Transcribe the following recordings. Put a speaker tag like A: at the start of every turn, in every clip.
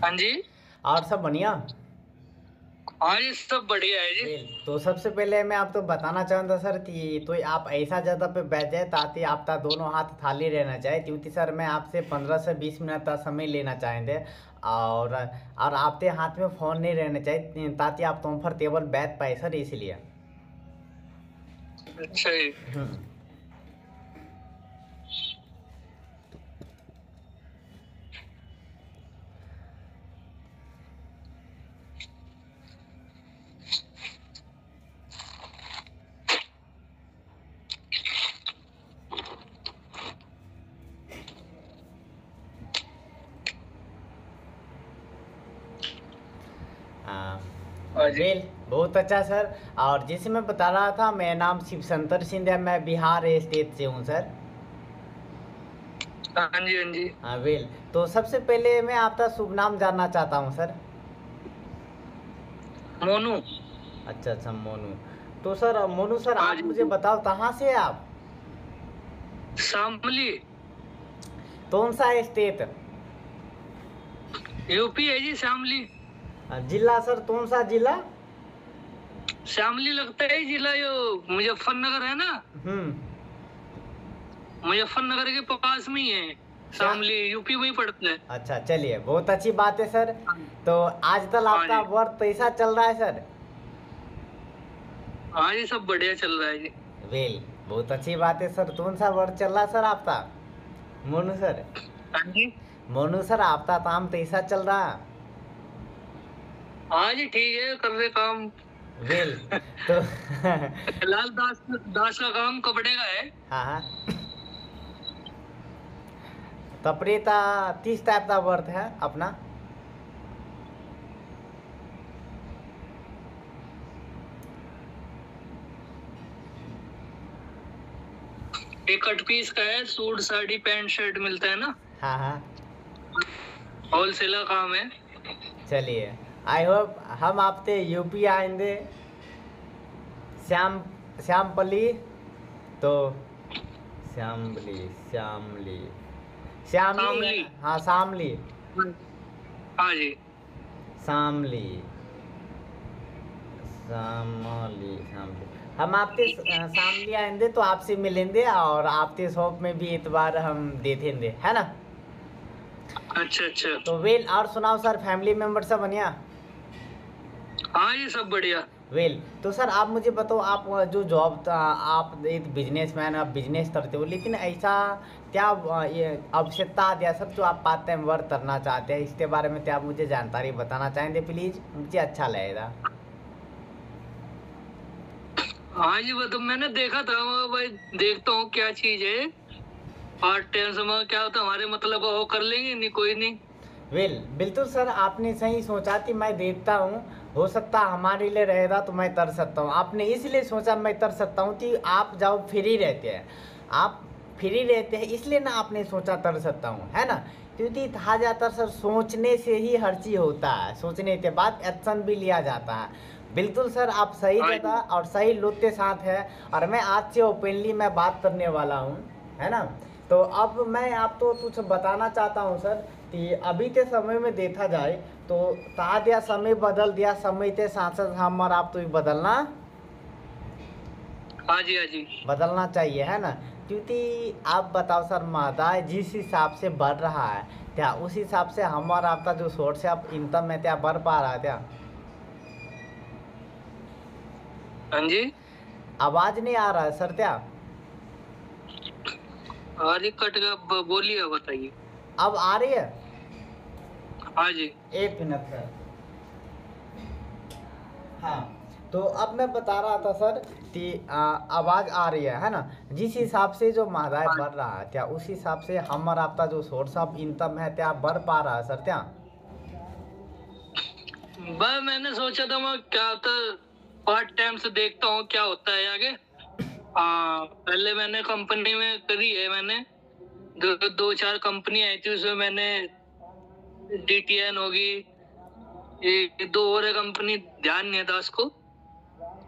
A: हाँ जी।
B: और सब बढ़िया।
A: हाँ जी, सब बढ़िया है जी।
B: तो सबसे पहले मैं आपको बताना चाहता सर कि तो आप ऐसा जगह पे बैठ जाए ताकि आपका दोनों हाथ खाली रहना चाहिए, क्योंकि सर मैं आपसे 15 से 20 मिनट का समय लेना चाहेंगे। और आपके हाथ में फ़ोन नहीं रहना चाहिए ताकि आप कंफर्टेबल बैठ पाए सर, इसलिए।
A: अच्छा जी।
B: हम्म। हाँ।
A: हाँ जी।
B: बहुत अच्छा सर। और जैसे मैं बता रहा था, मेरा नाम शिव शंकर सिंह है, मैं बिहार स्टेट से हूँ सर।
A: हाँ जी। हाँ जी।
B: हाँ तो सबसे पहले मैं आपका शुभ नाम जानना चाहता हूँ सर।
A: मोनू।
B: अच्छा अच्छा, मोनू। तो सर मोनू सर,
A: हाँ
B: आप
A: जी।
B: मुझे बताओ कहाँ से हैं आप?
A: शामली।
B: कौन सा स्टेट?
A: यूपी है जी, शामली।
B: जिला सर, कौन सा जिला?
A: शामली लगता है जिला, यो मुजफ्फरनगर है ना।
B: हम्म।
A: मुजफ्फरनगर के पास में ही है।
B: क्या?
A: शामली यूपी में ही पड़ता है।
B: अच्छा, चलिए, बहुत अच्छी बात है सर।
A: हाँ
B: तो आज तक
A: हाँ
B: आपका
A: जी।
B: वर्क कैसा चल रहा है सर?
A: हाँ जी, सब बढ़िया चल रहा है जी।
B: वेल बहुत अच्छी बात है सर। कौन सा वर्क चल रहा है सर आपका, मोनू सर?
A: हाँ जी।
B: मोनू सर, आपका काम कैसा चल रहा है?
A: हाँ जी, ठीक है, कर रहे काम।
B: वेल तो
A: फिलहाल दास दास का काम कपड़े का है।
B: हाँ हाँ। कपड़े का 30 टाइप का वर्क है अपना।
A: एक कट पीस का है, सूट साड़ी पैंट शर्ट मिलता है ना।
B: हाँ हाँ।
A: होलसेल का काम है।
B: चलिए, आई होप हम आपसे यूपी आएंगे, श्याम श्यामपली। तो श्यामली श्यामली श्यामली है
A: शामली।
B: ना? हाँ, शामली।
A: हाँ जी।
B: शामली शामली शामली। हम आपके शामली आएंगे तो आपसे मिलेंगे, और आपके शॉप में भी एक बार हम देखेंगे, है ना?
A: अच्छा अच्छा।
B: तो और सुनाओ सर, फैमिली मेंबर सब बढ़िया?
A: हाँ जी, सब बढ़िया।
B: तो सर आप मुझे बताओ, आप जो जॉब, आप एक बिजनेसमैन, आप बिजनेस करते हो, लेकिन ऐसा क्या ये आवश्यकता आती है सर जो आप पार्ट टाइम वर्क करना चाहते हैं? इसके बारे में क्या आप मुझे जानकारी बताना चाहेंगे प्लीज़? मुझे अच्छा लगेगा।
A: हाँ जी, वो तो मैंने देखा था, वो भाई देखता हूँ क्या चीज है। पार्ट टाइम समय क्या होता है हमारे, मतलब वो कर लेंगे, नहीं कोई नहीं।
B: बिल्कुल सर, आपने सही सोचा कि मैं देखता हूँ, हो सकता हमारे लिए रहेगा तो मैं कर सकता हूँ। आपने इसलिए सोचा मैं कर सकता हूँ कि आप जाओ फ्री रहते हैं, आप फ्री रहते हैं, इसलिए ना आपने सोचा कर सकता हूँ, है ना? क्योंकि कहा जाता है सर, सोचने से ही हर चीज़ होता है, सोचने के बाद एक्शन भी लिया जाता है। बिल्कुल सर, आप सही
A: हाँ
B: जगह
A: जी।
B: और सही लोग के साथ हैं। और मैं आज से ओपनली मैं बात करने वाला हूँ, है ना? तो अब मैं आपको कुछ बताना चाहता हूँ सर कि अभी के समय में देखा जाए तो कहा गया समय बदल दिया, समय के साथ साथ हम और आप तो भी बदलना
A: हाँ जी। हाँ जी।
B: बदलना चाहिए, है ना? क्योंकि आप बताओ सर, महंगाई जिस हिसाब से बढ़ रहा है, क्या उस हिसाब से हम और आपका जो सोर्स है आप इनकम है क्या बढ़ पा रहा है क्या?
A: हाँ जी।
B: आवाज़ नहीं आ रहा है सर क्या?
A: हाँ जी, कट गया, बोलिए, बताइए।
B: अब आ रही है?
A: हाँ जी।
B: एक मिनट सर। हाँ, तो अब मैं बता रहा था सर कि आवाज़ आ रही है ना? जिस हिसाब से जो महंगाई
A: हाँ,
B: बढ़ रहा है, क्या उस हिसाब से हम और आपका जो सोर्स ऑफ इनकम है क्या बढ़ पा रहा है सर क्या?
A: बस मैंने सोचा था मैं क्या होता, पार्ट टाइम से देखता हूँ क्या होता है आगे। हाँ, पहले मैंने कंपनी में करी है, मैंने दो चार कंपनी आई थी, उसमें मैंने DTN होगी, ये दो और है कंपनी, ध्यान नहीं था उसको।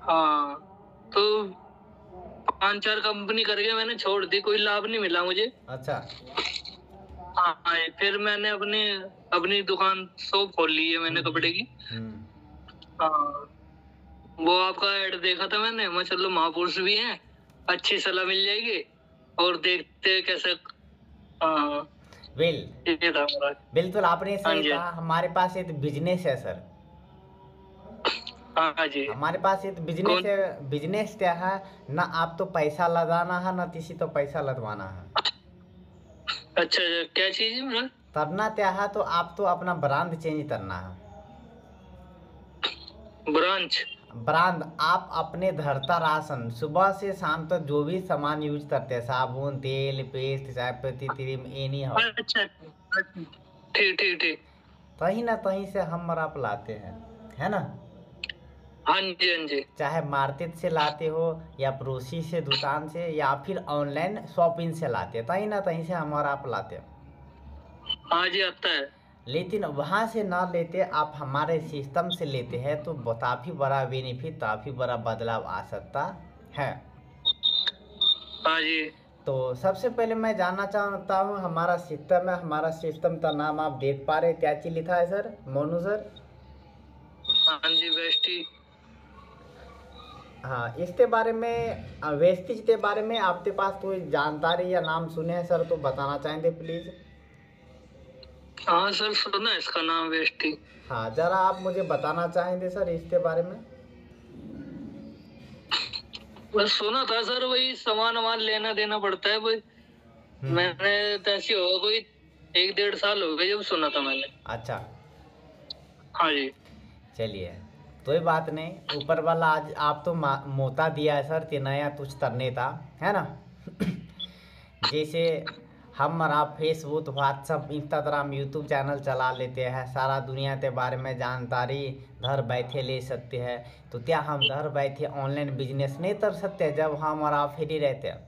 A: हाँ, तो 5-4 कंपनी करके मैंने छोड़ दी, कोई लाभ नहीं मिला मुझे।
B: अच्छा।
A: हाँ हाँ, फिर मैंने अपनी अपनी दुकान शॉप खोल ली है मैंने कपड़े की। हाँ, वो आपका ऐड देखा था मैंने, मैं चलो महापुरुष भी हैं, अच्छी सलाह मिल जाएगी और देखते हैं कैसे। हाँ,
B: बिल
A: ये था मेरा।
B: बिल्कुल आपने
A: हाँ
B: सही
A: जी।
B: कहा। हमारे पास एक बिजनेस है सर,
A: हाँ जी।
B: हमारे पास एक बिजनेस
A: कौन?
B: है। बिजनेस क्या है ना, आप तो पैसा लगाना है ना किसी तो पैसा लगवाना है।
A: अच्छा अच्छा, क्या चीज है मेरा?
B: करना क्या है तो आप तो अपना ब्रांड चेंज करना है।
A: ब्रांच?
B: ब्रांड आप अपने धरता राशन सुबह से शाम तक जो भी सामान यूज करते हैं, साबुन, तेल, पेस्ट, चाय पत्ती, क्रीम, एनी हो,
A: अच्छा अच्छा, ठीक ठीक ठीक।
B: कहीं ना कहीं से हम और आप लाते हैं, है ना।
A: हाँ जी हाँ जी।
B: चाहे मार्केट से लाते हो या पड़ोसी से दुकान से या फिर ऑनलाइन शॉपिंग से लाते हैं, कहीं ना कहीं से हम और आप लाते हैं।
A: हाँ जी, आता है।
B: लेकिन वहाँ से ना लेते आप हमारे सिस्टम से लेते हैं तो काफ़ी बड़ा बेनिफिट, काफ़ी बड़ा बदलाव आ सकता है।
A: हाँ जी।
B: तो सबसे पहले मैं जानना चाहता हूँ, हमारा सिस्टम है, हमारा सिस्टम का नाम आप देख पा रहे क्या चीज लिखा है सर, मोनू सर?
A: हाँ जी, बेस्टी।
B: हाँ, इसके बारे में वेस्टिज के बारे में आपके पास कोई जानकारी या नाम सुने हैं सर तो बताना चाहेंगे प्लीज़।
A: हाँ सर, सुना है इसका नाम, बेस्टी।
B: हाँ, ज़रा आप मुझे बताना चाहेंगे सर इसके बारे में।
A: बस सुना था सर, वही सामान वामान लेना देना पड़ता है भाई। मैंने तो ऐसी होगा कोई 1-1.5 साल हो गए जब सुना था मैंने।
B: अच्छा,
A: हाँ जी।
B: चलिए कोई बात नहीं, ऊपर वाला आज आप तो मोता दिया है सर कि नया कुछ करने था, है ना। जैसे हम और आप Facebook, WhatsApp, Instagram, YouTube channel चला लेते हैं, सारा दुनिया के बारे में जानकारी घर बैठे ले सकते हैं, तो क्या हम घर बैठे ऑनलाइन बिजनेस नहीं कर सकते जब हम और आप फ्री रहते हैं?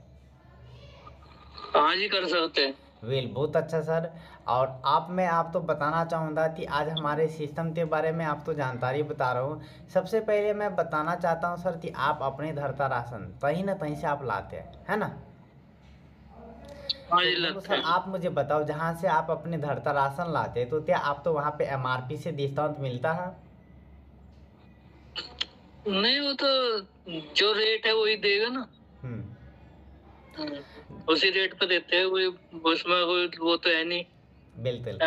A: हाँ जी, कर सकते हैं।
B: वेल बहुत अच्छा सर। और मैं आप तो बताना चाहूँगा कि आज हमारे सिस्टम के बारे में आप तो जानकारी बता रहा हूँ। सबसे पहले मैं बताना चाहता हूँ सर कि आप अपने धरता राशन कहीं ना कहीं से आप लाते हैं, है ना।
A: हाँ जी,
B: तो
A: लगता
B: सर
A: है।
B: आप मुझे बताओ, जहाँ से आप अपने धरता राशन लाते हैं तो क्या आप तो वहाँ पे एमआरपी से डिस्काउंट मिलता है?
A: नहीं, वो तो जो रेट है वही देगा ना। उसी रेट पे देते हैं, कोई उसमें कोई वो तो है नहीं,
B: बिल्कुल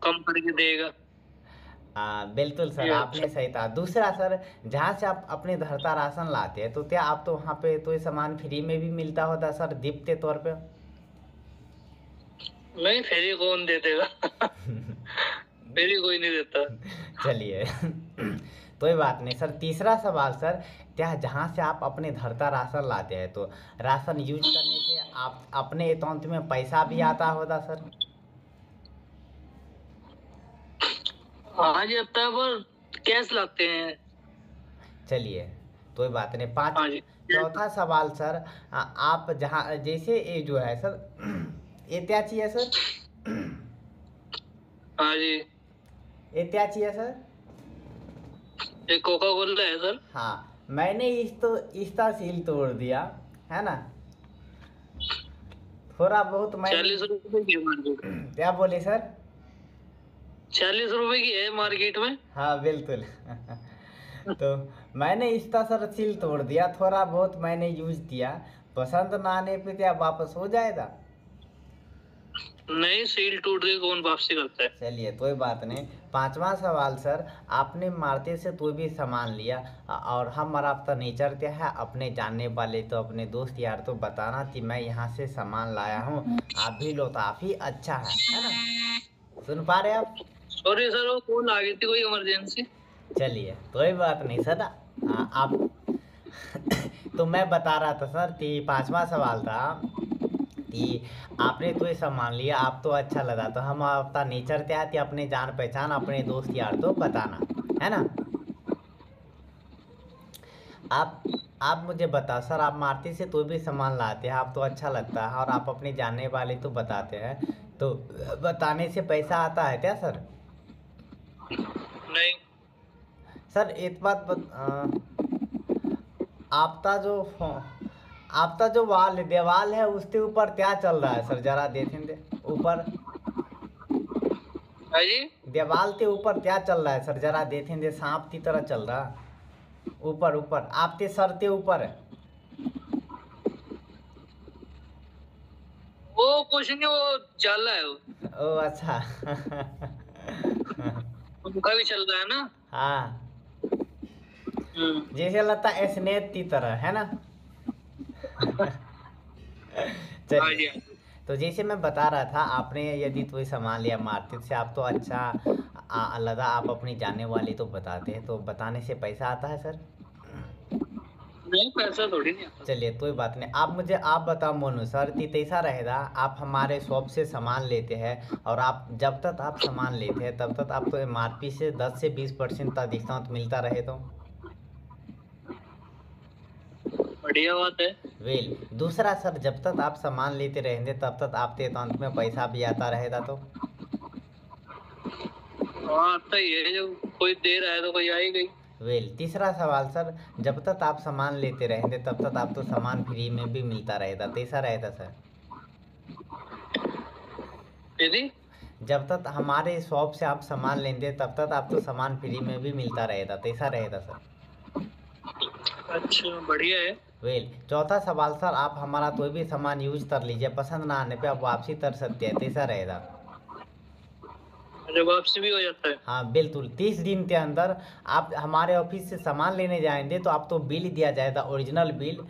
A: कम करके देगा।
B: बिल्कुल सर,
A: ये
B: आपने सही कहा। दूसरा सर, जहाँ से आप अपने धरता राशन लाते हैं तो क्या आप तो वहाँ पे तो ये सामान फ्री में भी मिलता होता सर, गिफ्ट के तौर पे?
A: नहीं, फेरी कौन दे देगा? फेरी कोई नहीं देता।
B: चलिए कोई बात नहीं सर। तीसरा सवाल सर, क्या जहाँ से आप अपने धरता राशन लाते हैं तो राशन यूज करने से आप अपने अकाउंट में पैसा भी आता होगा सर?
A: हाँ जी, आता है, पर कैश लाते हैं।
B: चलिए कोई बात नहीं। पाँच
A: हाँ जी।
B: चौथा सवाल सर, आप जहाँ जैसे ये जो है सर ये क्या चाहिए सर?
A: हाँ जी,
B: ये क्या चाहिए सर?
A: ये कोका कोला है सर।
B: हाँ, मैंने इसका सील तोड़ दिया, है ना। थोड़ा बहुत मैं
A: 40 रुपए की है मार्केट।
B: क्या बोले सर?
A: 40 रुपए की है मार्केट में।
B: हाँ बिल्कुल तो मैंने इसका सर सील तोड़ दिया, थोड़ा बहुत मैंने यूज किया, पसंद ना आने पे क्या वापस हो जाएगा?
A: नहीं, सील टूट गई कौन वापसी करता है।
B: चलिए कोई बात नहीं। पांचवा सवाल सर, आपने मार्केट से कोई भी सामान लिया और हम आपका नेचर क्या है, अपने जानने वाले तो अपने दोस्त यार तो बताना कि मैं यहाँ से सामान लाया हूँ, आप भी लो, काफ़ी अच्छा है ना। सुन पा रहे आप?
A: सॉरी सर, वो कॉल आ गई थी, कोई इमरजेंसी।
B: चलिए कोई बात नहीं सर। आप तो मैं बता रहा था सर कि पांचवा सवाल था कि आपने तो ये सामान लिया, आप तो अच्छा लगा, तो हम आपका नेचर क्या है कि अपने जान पहचान अपने दोस्त यार तो बताना, है ना। आप मुझे बता सर, आप मार्केट से कोई भी सामान लाते हैं, आप तो अच्छा लगता है और आप अपने जानने वाले तो बताते हैं, तो बताने से पैसा आता है क्या सर?
A: नहीं।
B: सर एक बात आपका जो आपका जो दीवाल है उसके ऊपर क्या चल रहा है सर, जरा देखेंगे ऊपर।
A: है जी।
B: दीवाल के ऊपर क्या चल रहा है सर, जरा देखेंगे, सांप की तरह चल रहा। ऊपर ऊपर आपके सर के ऊपर है।
A: वो कुछ नहीं, वो जाला है वो।
B: ओ अच्छा।
A: उनका भी चल रहा है ना।
B: हाँ,
A: हम्म।
B: जैसे लगता है स्नेक की तरह, है ना।
A: हाँ
B: चलिए,
A: जी, हाँ जी।
B: तो जैसे मैं बता रहा था, आपने यदि कोई सामान लिया मार्केट से, आप तो अच्छा लगा, आप अपनी जाने वाली तो बताते हैं, तो बताने से पैसा आता है सर।
A: नहीं, पैसा थोड़ी नहीं आता।
B: चलिए कोई बात नहीं, आप बताओ मोनू सर, कि कैसा रहेगा, आप हमारे शॉप से सामान लेते हैं, और आप जब तक आप सामान लेते हैं तब तक आपको एमआरपी से 10 से 20% तक डिस्काउंट मिलता रहे तो।
A: बढ़िया बात है।
B: वेल, दूसरा सर, जब तक आप सामान लेते रहेंगे तब तक आपके अकाउंट में पैसा भी आता रहेगा तो।
A: हाँ, आता ही है, जब कोई दे रहा है तो कोई आई गई।
B: वेल, तीसरा सवाल सर, जब तक आप सामान लेते रहेंगे तब तक आपको सामान फ्री में भी मिलता रहेगा, कैसा रहेगा सर।
A: यदि
B: जब तक हमारे शॉप से आप सामान लेंगे तब तक आपको सामान फ्री में भी मिलता रहेगा, कैसा रहेगा सर।
A: अच्छा, बढ़िया है।
B: वेल, चौथा सवाल सर, आप हमारा कोई भी सामान यूज कर लीजिए, पसंद ना आने पे आप वापसी कर सकते हैं, कैसा रहेगा।
A: अरे, वापसी भी हो जाता है।
B: हाँ बिल्कुल, 30 दिन के अंदर आप हमारे ऑफिस से सामान लेने जाएंगे तो आपको बिल दिया जाएगा, ओरिजिनल बिल।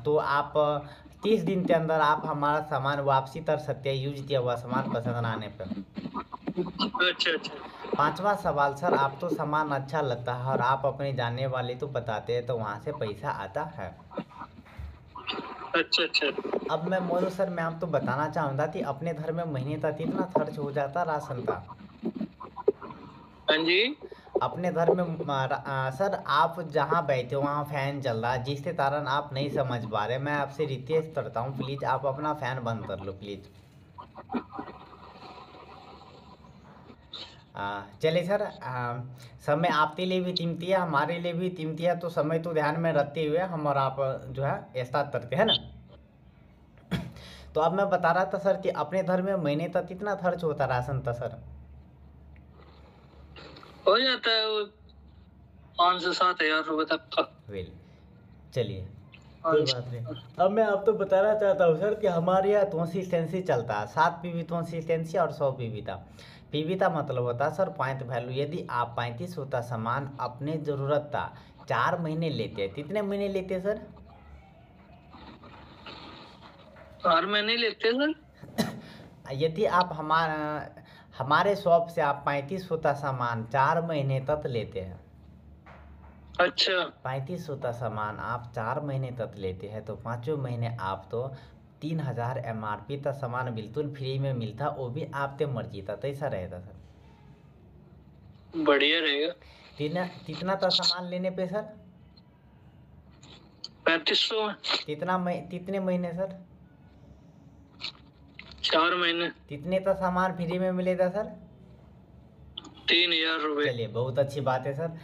B: तो आप 30 दिन के अंदर आप हमारा सामान वापसी कर सकते हैं, यूज किया हुआ सामान पसंद ना आने पर।
A: अच्छा अच्छा।
B: पांचवा सवाल सर, आप तो सामान अच्छा लगता है और आप अपने जानने वाले तो बताते हैं, तो वहाँ से पैसा आता है।
A: अच्छा अच्छा।
B: अब मैं मोनू सर, मैं आपको बताना चाहूँगा कि अपने घर में महीने तक इतना खर्च हो जाता राशन का।
A: हाँ जी।
B: अपने घर में सर, आप जहाँ बैठे हो वहाँ फैन चल रहा है, जिसके कारण आप नहीं समझ पा रहे। मैं आपसे रिक्वेस्ट करता हूँ, प्लीज़ आप अपना फैन बंद कर लो प्लीज़। चलिए सर, समय आपके लिए भी कीमती है, हमारे लिए भी कीमती है, तो समय तो ध्यान में रखते हुए हम और आप जो है ऐसा करते हैं ना। तो अब मैं बता रहा था सर कि अपने घर में महीने तक कितना खर्च होता राशन था सर।
A: हो जाता है वो 5 से 7 हजार रुपए तक का।
B: वेल, चलिए कोई
A: पाँच।
B: बात नहीं। अब मैं आपको बताना चाहता हूँ सर कि हमारे यहाँ कंसिस्टेंसी चलता है, 7 पीवी कंसिस्टेंसी और 100 पीवी था। पीवी का मतलब होता है सर पॉइंट वैल्यू। यदि आप 35 होता सामान अपने ज़रूरत था 4 महीने लेते हैं, कितने महीने लेते हैं सर।
A: हर महीने लेते हैं सर।
B: यदि आप हमारे शॉप से आप 35 होता सामान 4 महीने तक लेते हैं,
A: अच्छा।
B: 35 होता सामान आप 4 महीने तक लेते हैं, तो 5वें महीने आप तो 3000 एमआरपी का सामान बिल्कुल फ्री में मिलता, वो भी आपके मर्जी था, तो ऐसा रहता सर।
A: बढ़िया रहेगा।
B: कितना था सामान लेने पे सर।
A: 3500 में।
B: कितने महीने सर।
A: 4 महीने।
B: कितने का सामान फ्री में मिलेगा सर।
A: 3000 रुपए।
B: चलिए बहुत अच्छी बात है सर।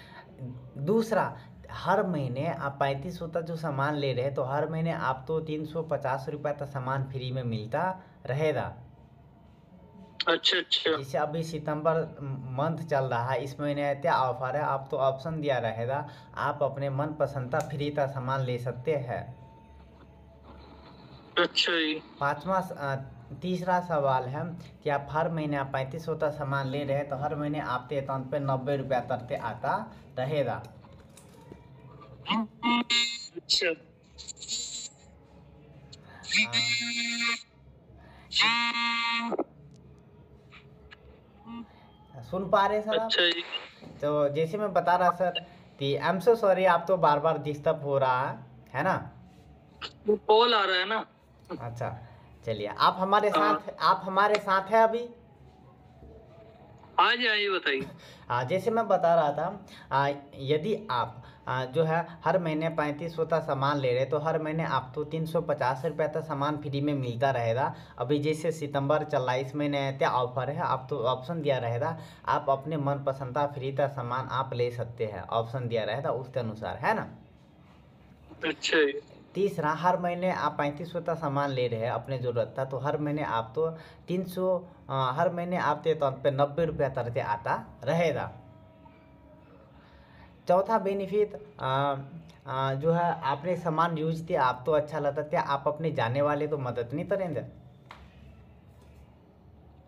B: दूसरा, हर महीने आप 35 होता जो सामान ले रहे हैं, तो हर महीने आप तो 350 रुपये का सामान फ्री में मिलता रहेगा।
A: अच्छा अच्छा।
B: जैसे अभी सितंबर मंथ चल रहा है, इस महीने क्या ऑफर है, आप तो ऑप्शन दिया रहेगा, आप अपने मनपसंद का फ्री का सामान ले सकते हैं।
A: अच्छा जी।
B: तीसरा सवाल है कि आप हर महीने आप 35 होता सामान ले रहे हैं, तो हर महीने आपके अकाउंट पे 90 रुपया करते आता रहेगा।
A: अच्छा।
B: सुन पा रहे सर आप।
A: अच्छा जी।
B: तो जैसे मैं बता रहा सर कि आई एम सो सॉरी, आप तो बार बार डिस्टर्ब हो रहा है ना।
A: वो कॉल आ रहा है ना।
B: अच्छा, चलिए आप हमारे साथ हैं अभी।
A: हाँ जी, हाँ जी, बताइए।
B: जैसे मैं बता रहा था, यदि आप जो है हर महीने 35 होता सामान ले रहे, तो हर महीने आपको 350 रुपये का सामान फ्री में मिलता रहेगा। अभी जैसे सितंबर चल रहा है, इस महीने क्या ऑफर है, आप तो ऑप्शन दिया रहेगा, आप अपने मनपसंद का फ्री का सामान आप ले सकते हैं, ऑप्शन दिया रहेगा उसके अनुसार, है ना।
A: अच्छा जी।
B: तीसरा, हर महीने आप 3500 का सामान ले रहे हैं अपने ज़रूरत था, तो हर महीने आप तो 300 हर महीने आपके तौर पे 90 रुपया तरते आता रहेगा। चौथा बेनिफिट जो है, आपने सामान यूज किया, आप तो अच्छा लगता क्या, आप अपने जाने वाले तो मदद नहीं करेंगे?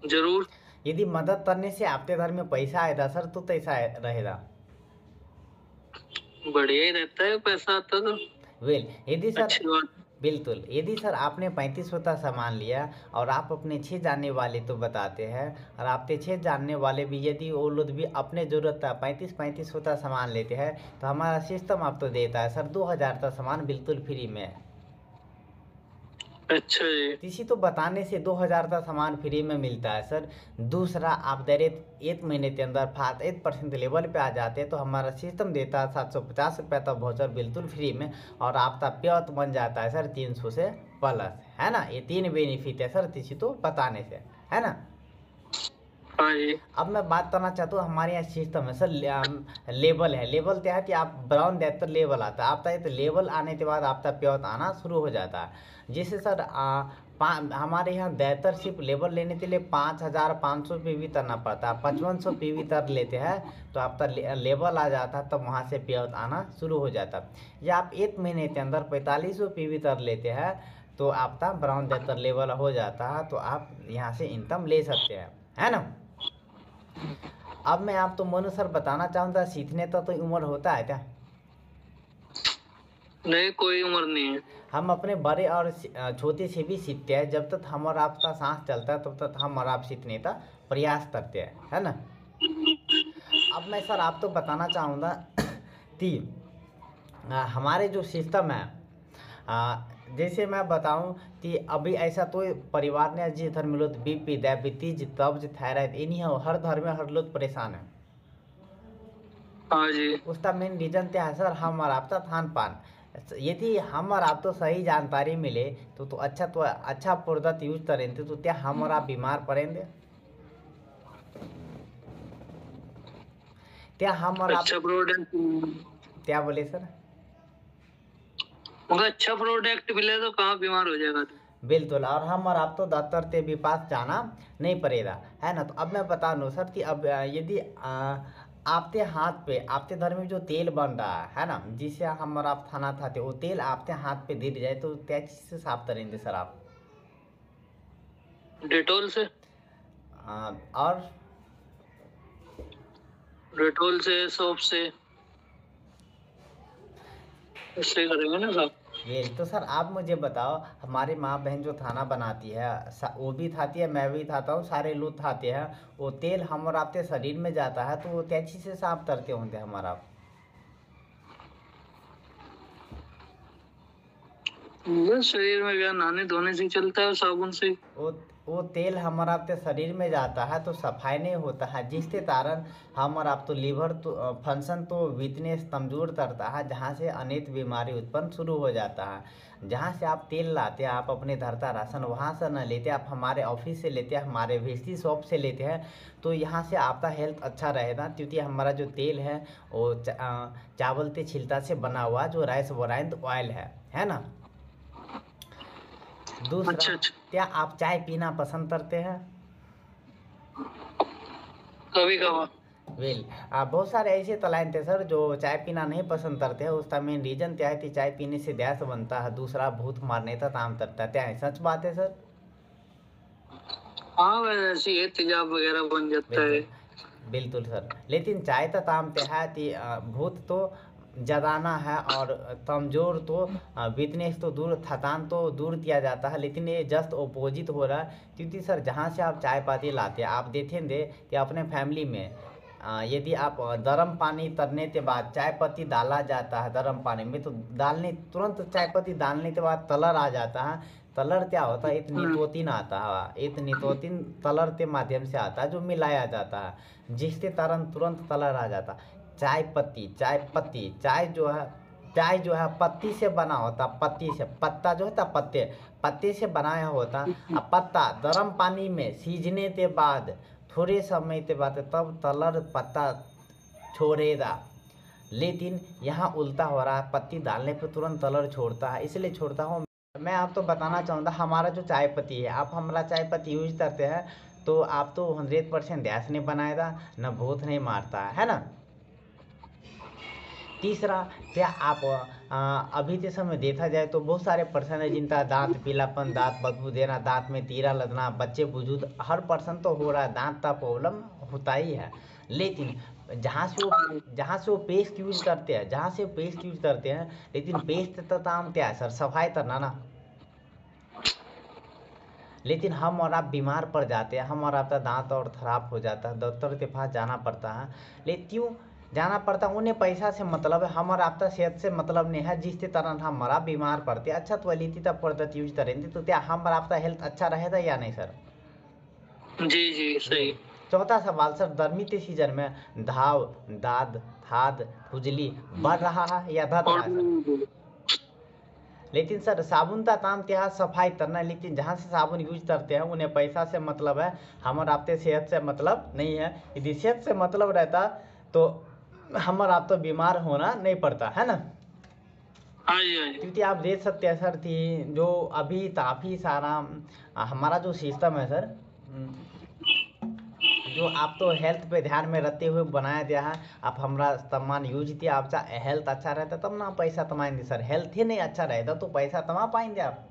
A: जरूर।
B: यदि मदद करने से आपके घर में पैसा आएगा सर, तो कैसा रहेगा?
A: बढ़िया ही रहता है, पैसा आता तो
B: वेल, यदि सर,
A: अच्छी बात।
B: बिल्कुल, यदि सर आपने 3500 का सामान लिया और आप अपने 6 जानने वाले तो बताते हैं, और आपके 6 जानने वाले भी यदि वो लोग भी अपने ज़रूरत का 3500 का सामान लेते हैं, तो हमारा सिस्टम आपको देता है सर 2000 का सामान बिल्कुल फ्री में।
A: अच्छा जी।
B: किसी तो बताने से 2000 का सामान फ्री में मिलता है सर। दूसरा, आप डायरेक्ट 1 महीने के अंदर 8% लेवल पे आ जाते हैं, तो हमारा सिस्टम देता है 750 रुपये का वाउचर बिल्कुल फ्री में, और आपका पेआउट बन जाता है सर 300 से प्लस, है ना। ये 3 बेनिफिट है सर किसी तो बताने से, है ना।
A: हाँ जी।
B: अब मैं बात करना चाहता हूँ, हमारे यहाँ सिस्टम है सर, लेवल है। लेवल क्या है कि आप ब्राउन देते लेवल आता है आपका, तो लेवल आने के बाद आपका पेआउट आना शुरू हो जाता है। जिससे सर हमारे यहाँ बेहतर सिर्फ लेवल लेने के लिए 5500 PV करना पड़ता है। 5500 PV तर लेते हैं तो आपका लेवल आ जाता है, तब वहाँ से पेआउट आना शुरू हो जाता है। या आप 1 महीने के अंदर 4500 PV तर लेते हैं, तो आपका ब्राउन डेटर लेवल हो जाता है, तो आप यहाँ से इनकम ले सकते हैं, है ना। अब मैं आप तो मनु सर बताना चाहूँगा, सीखने तो उम्र होता है क्या?
A: नहीं, कोई उम्र नहीं है।
B: हम अपने बड़े और छोटे से भी सीखते हैं। जब तक हम और आपका सांस चलता है तब तक हम और आप सीखने का प्रयास करते हैं, है ना। अब मैं सर आप तो बताना चाहूँगा कि हमारे जो सिस्टम है, जैसे मैं बताऊं कि अभी ऐसा तो परिवार ने जिस धर्म में लोग बीपी, डायबिटीज, कब्ज, थायराइड, इन्हीं हर धर्म में हर लोग परेशान है।
A: हाँ जी।
B: उसका मेन रीजन क्या है सर? हम और आपका खान पान। यदि हम और आप तो सही जानकारी मिले तो अच्छा प्रोडक्ट यूज करेंगे, तो क्या हम और आप बीमार पड़ेंगे? क्या हम और आप
A: अच्छा प्रोडक्ट,
B: क्या बोले सर?
A: मगर अच्छा प्रोडक्ट मिले तो कहाँ बीमार हो जाएगा तू।
B: बिल्कुल, और हम और आप तो डॉक्टर के भी पास जाना नहीं पड़ेगा, है ना। तो अब मैं बता दूँ सर कि अब यदि आपके हाथ पे, आपके घर में जो तेल बन रहा है ना, जिससे हम और आप खाना खाते, वो तेल आपके हाथ पे गिर जाए तो क्या चीज़ से साफ करेंगे सर आप?
A: डेटोल से।
B: और
A: डेटोल से, सोप से, इससे करेंगे ना साहब।
B: ये तो सर आप मुझे बताओ, हमारी माँ बहन जो खाना बनाती है वो भी खाती है, मैं भी खाता हूँ, सारे लोग खाते हैं, वो तेल हम और आपके शरीर में जाता है, तो वो क्या चीज़ से साफ करते होंगे हमारा?
A: शरीर में क्या, नहाने धोने से चलता है, साबुन से।
B: वो तेल हमारा आपके शरीर में जाता है तो सफाई नहीं होता है, जिसके कारण हम और आप तो लीवर तो फंक्शन तो वीकनेस कमजोर करता है, जहाँ से अनेक बीमारी उत्पन्न शुरू हो जाता है। जहाँ से आप तेल लाते हैं, आप अपने घर का राशन वहाँ से न लेते, आप हमारे ऑफिस से लेते हैं, हमारे भेस्टी शॉप से लेते हैं, तो यहाँ से आपका हेल्थ अच्छा रहेगा, क्योंकि हमारा जो तेल है वो चावल के छिलका से बना हुआ जो राइस ब्रांड ऑयल है ना। दूसरा,
A: अच्छा।
B: क्या आप चाय पीना पसंद करते हैं?
A: कभी कभार।
B: वेल, बहुत सारे ऐसे तलाइन थे सर जो चाय पीना नहीं पसंद करते हैं। उसका मेन रीजन क्या है कि चाय पीने से गैस बनता है, दूसरा भूत मारने का काम करता है। क्या है, सच बात है सर?
A: हाँ, वैसे ये तेजाब वगैरह बन जाता है।
B: बिल्कुल सर, लेकिन चाय का काम क्या है कि भूत तो जगाना है, और कमजोर तो वीकनेस तो दूर, थकान तो दूर किया जाता है, लेकिन ये जस्ट अपोजिट हो रहा है। क्योंकि सर जहाँ से आप चाय पत्ती लाते हैं, आप देखेंगे कि अपने फैमिली में यदि आप गर्म पानी करने के बाद चाय पत्ती डाला जाता है गर्म पानी में, तो तुरंत चाय पत्ती डालने के बाद कलर आ जाता है। कलर क्या होता है? एक निकोटीन आता है, एक निकोटीन कलर के माध्यम से आता है जो मिलाया जाता है, जिसके कारण तुरंत कलर आ जाता है। चाय जो है पत्ती से बना होता, पत्ती से, पत्ता जो होता पत्ते से बनाया होता। अब पत्ता गर्म पानी में सीझने के बाद थोड़े समय के बाद तब कलर पत्ता छोड़ेगा, लेकिन यहाँ उल्टा हो रहा है, पत्ती डालने पे तुरंत कलर छोड़ता है, इसलिए छोड़ता हूँ। मैं आपको बताना चाहूँगा हमारा जो चाय पत्ती है, आप हमारा चाय पत्ती यूज करते हैं तो आप तो 100% गैस नहीं बनाएगा, न भूत नहीं मारता है ना। तीसरा, क्या आप अभी के समय देखा जाए तो बहुत सारे पर्सन है जिनका दांत पीलापन, दांत बदबू देना, दांत में तीरा लगना, बच्चे बुजुर्ग हर पर्सन तो हो रहा है, दांत का प्रॉब्लम होता ही है। लेकिन जहाँ से वो पेस्ट यूज करते हैं, लेकिन पेस्ट तो काम क्या है सर, सफाई करना ना। लेकिन हम और आप बीमार पड़ जाते हैं, हम और आपका दांत और खराब हो जाता है, डॉक्टर के पास जाना पड़ता है। लेकिन क्यों जाना पड़ता है? उन्हें पैसा से मतलब है, हम और आपका सेहत से मतलब नहीं है। जिसके तरह हमारा बीमार पड़ते अच्छा तो वलीती तब प्रोडक्ट यूज करेंगे तो क्या हम और आपका हेल्थ अच्छा रहेगा या नहीं सर?
A: जी जी सही।
B: चौथा सवाल सर, गर्मी के सीजन में घाव, दाद, खाद, खुजली बढ़ रहा है या घट रहा है सर? लेकिन सर साबुन का काम क्या है, सफाई करना। लेकिन जहाँ से साबुन यूज करते हैं उन्हें पैसा से मतलब है, हम और आपके सेहत से मतलब नहीं है। यदि सेहत से मतलब रहता तो हम और आप तो बीमार होना नहीं पड़ता है ना।
A: हाँ जी हाँ जी।
B: क्योंकि आप देख सकते हैं सर कि जो अभी काफ़ी सारा हमारा जो सिस्टम है सर, जो आप तो हेल्थ पे ध्यान में रखते हुए बनाया गया है। आप हमारा सामान यूज किया, आपका हेल्थ अच्छा रहता तब ना पैसा कमाएंगे सर। हेल्थ ही नहीं अच्छा रहेगा तो पैसा कमा पाएंगे आप?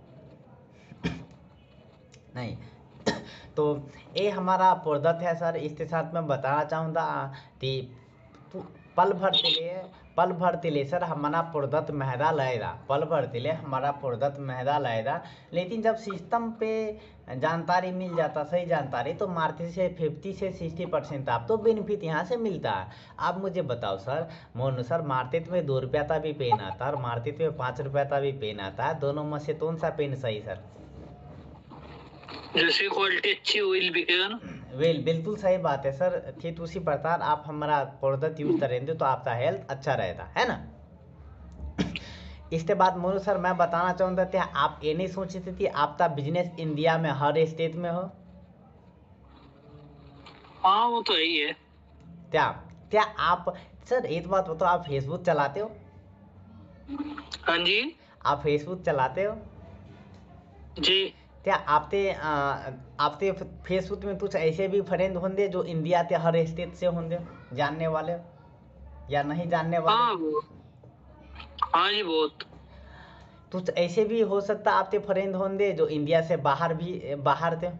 B: नहीं। तो ये हमारा प्रोडक्ट है सर। इसके साथ मैं बताना चाहूँगा कि पल भर के लिए सर हमारा प्रोडक्ट महंगा लगेगा, पल भर के लिए हमारा प्रोडक्ट महंगा लगेगा। लेकिन जब सिस्टम पे जानकारी मिल जाता, सही जानकारी, तो मार्केट से 50 से 60% आप तो बेनिफिट यहाँ से मिलता है। आप मुझे बताओ सर, मोनू सर, मार्केट में 2 रुपया का भी पेन आता है और मार्केट में 5 रुपया का भी पेन आता है, दोनों में से कौन सा पेन सही सर?
A: जैसे क्वालिटी अच्छी ऑयल बिकेगा ना।
B: बिल्कुल सही बात है सर। ठीक उसी प्रकार आप हमारा प्रोडक्ट यूज करेंगे तो आपका हेल्थ अच्छा रहेगा, है ना। इसके बाद मोनू सर मैं बताना चाहूँगा कि आप ये नहीं सोचे थे कि आपका बिजनेस इंडिया में हर स्टेट में हो?
A: हाँ वो तो यही है।
B: क्या क्या आप सर एक बात बताओ, आप फेसबुक चलाते हो?
A: हाँ जी।
B: आप फेसबुक चलाते हो?
A: जी।
B: क्या आपके फेसबुक में कुछ ऐसे भी फ्रेंड होंगे जो इंडिया के हर स्टेट से होंगे, जानने वाले या नहीं जानने
A: हाँ
B: वाले?
A: हाँ जी बहुत।
B: कुछ ऐसे भी हो सकता आपके फ्रेंड होंगे जो इंडिया से बाहर थे।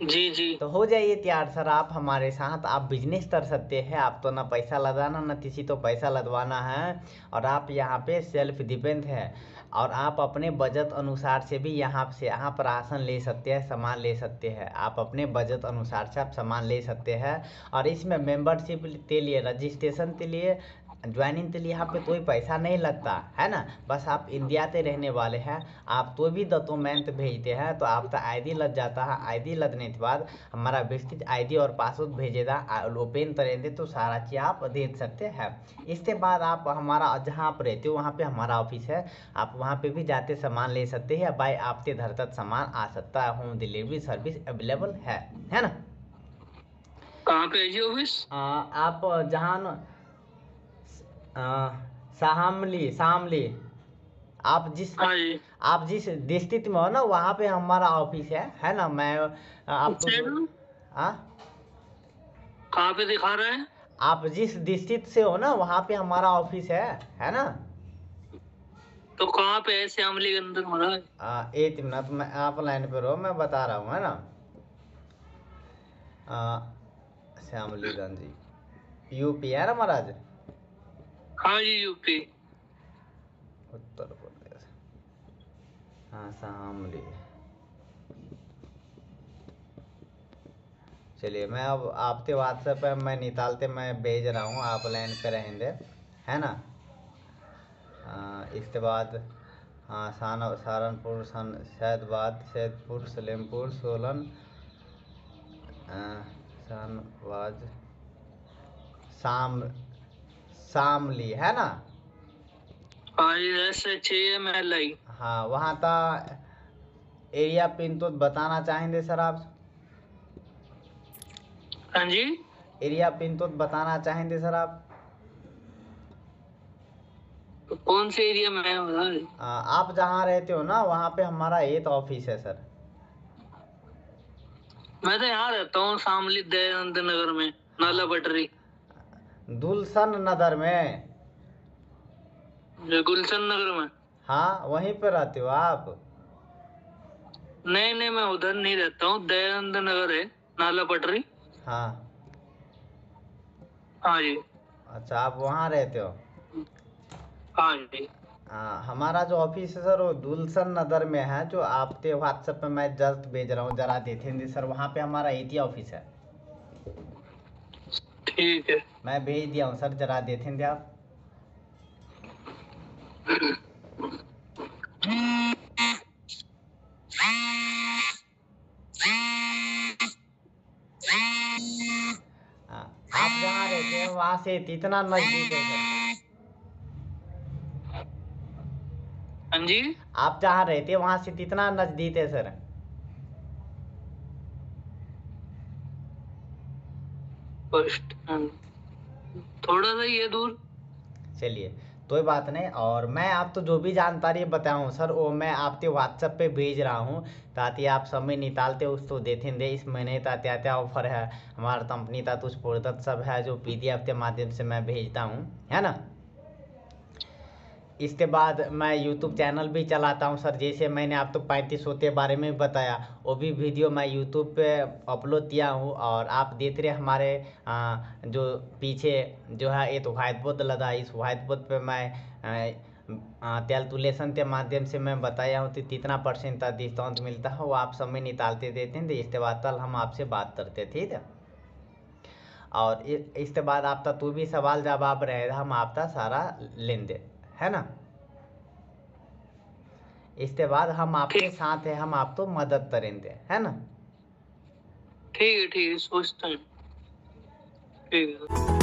A: जी जी।
B: तो हो जाइए तैयार सर, आप हमारे साथ आप बिजनेस कर सकते हैं। आप तो ना पैसा लगाना ना किसी तो पैसा लगवाना है, और आप यहाँ पे सेल्फ डिपेंड है, और आप अपने बजट अनुसार से भी यहाँ से आप राशन ले सकते हैं, सामान ले सकते हैं। आप अपने बजट अनुसार से आप सामान ले सकते हैं। और इसमें मेंबरशिप के लिए, रजिस्ट्रेशन के लिए, ज्वाइनिंग के लिए यहाँ पे कोई पैसा नहीं लगता है ना। बस आप इंडिया के रहने वाले हैं, आप तो भी डॉक्यूमेंट भेजते हैं तो आपका आईडी लग जाता है। आईडी लगने के बाद हमारा विस्तृत आईडी और पासवर्ड भेजेगा, ओपन करेंगे तो सारा चीज़ आप देख सकते हैं। इसके बाद आप हमारा जहाँ आप रहते हो वहाँ पे हमारा ऑफिस है, आप वहाँ पे भी जाते सामान ले सकते हैं। बाय आपके घर तक सामान आ सकता है, होम डिलीवरी सर्विस अवेलेबल है ना।
A: कहाँ पे है जी ऑफिस?
B: आप जहाँ शामली
A: हाँ जी।
B: आप जिस डिस्ट्रिक्ट में हो ना वहाँ पे हमारा ऑफिस है ना। मैं आपको हाँ,
A: कहाँ पे दिखा रहा है?
B: आप जिस डिस्ट्रिक्ट से हो ना वहाँ पे हमारा ऑफिस है ना।
A: तो कहाँ पे है? श्यामली के अंदर महाराज।
B: एक मिनट, मैं आप लाइन पे रहो, मैं बता रहा हूँ, है ना। श्यामलीगंज यूपी है ना महाराज।
A: हाँ जी यूपी।
B: उत्तर प्रदेश, हाँ शामली। चलिए मैं अब आपके व्हाट्सएप पे मैं निकालते मैं भेज रहा हूँ, आप लाइन पे रहेंगे, है ना। इसके बाद हाँ सहारनपुर, सैदपुर, सलेमपुर, सोलन, शाहनवाज, शामली है ना।
A: हाँ जी SHAMLI।
B: हाँ वहाँ का एरिया पिन तो बताना चाहेंगे सर आप?
A: हाँ जी।
B: एरिया पिन तो बताना चाहेंगे सर आप?
A: तो कौन से एरिया में है बता दे।
B: आप जहाँ रहते हो ना वहाँ पे हमारा 8 ऑफिस है सर।
A: मैं तो यहाँ रहता हूँ शामली दयानंद नगर में, नाला पटरी,
B: गुलशन नगर में।
A: जो गुलशन नगर में।
B: हाँ वहीं पे रहते हो आप।
A: नहीं नहीं, मैं उधर नहीं रहता हूँ, दयानंद नगर है, नाला पटरी।
B: हाँ
A: हाँ जी।
B: अच्छा आप वहाँ रहते हो।
A: हाँ जी।
B: हाँ हमारा जो ऑफिस है सर वो गुलशन नगर में है, जो आपके व्हाट्सएप पे मैं जस्ट भेज रहा हूँ, जरा देखेंगे सर। वहाँ पे हमारा 8 ऑफिस है।
A: ठीक है।
B: मैं भेज दिया हूँ सर, जरा देखेंगे आप। हाँ, आप जहाँ रहते हैं वहाँ से कितना नजदीक है सर?
A: हाँ जी।
B: आप जहाँ रहते हैं वहाँ से कितना नजदीक है सर?
A: फर्स्ट थोड़ा सा ही है दूर।
B: चलिए कोई बात नहीं। और मैं आप तो जो भी जानकारी बताऊँ सर वो मैं आपके व्हाट्सएप पे भेज रहा हूँ, ताकि आप समय निकालते उस तो देखेंगे इस महीने का क्या क्या ऑफर है हमारा कंपनी का। तो उस प्रोडक्ट सब है जो PDF के माध्यम से मैं भेजता हूँ, है ना। इसके बाद मैं यूट्यूब चैनल भी चलाता हूँ सर। जैसे मैंने आपको 3500 के बारे में बताया, वो भी वीडियो मैं यूट्यूब पे अपलोड किया हूँ। और आप देख रहे हमारे जो पीछे जो है एक व्हाइट बोर्ड लगा है, इस व्हाइट बोर्ड पे मैं कैलकुलेशन के माध्यम से मैं बताया हूँ कि कितना % का डिस्काउंट मिलता है। वो आप समय निकालते देते हैं, तो इसके बाद कल हम आपसे बात करते, ठीक है। और इसके बाद आपका तो भी सवाल जवाब रहेगा, हम आपका सारा लेंगे, है ना। इसके बाद हम आपके साथ हैं, हम आपको मदद करेंगे, है ना।
A: ठीक है, सोचता हूँ। ठीक है।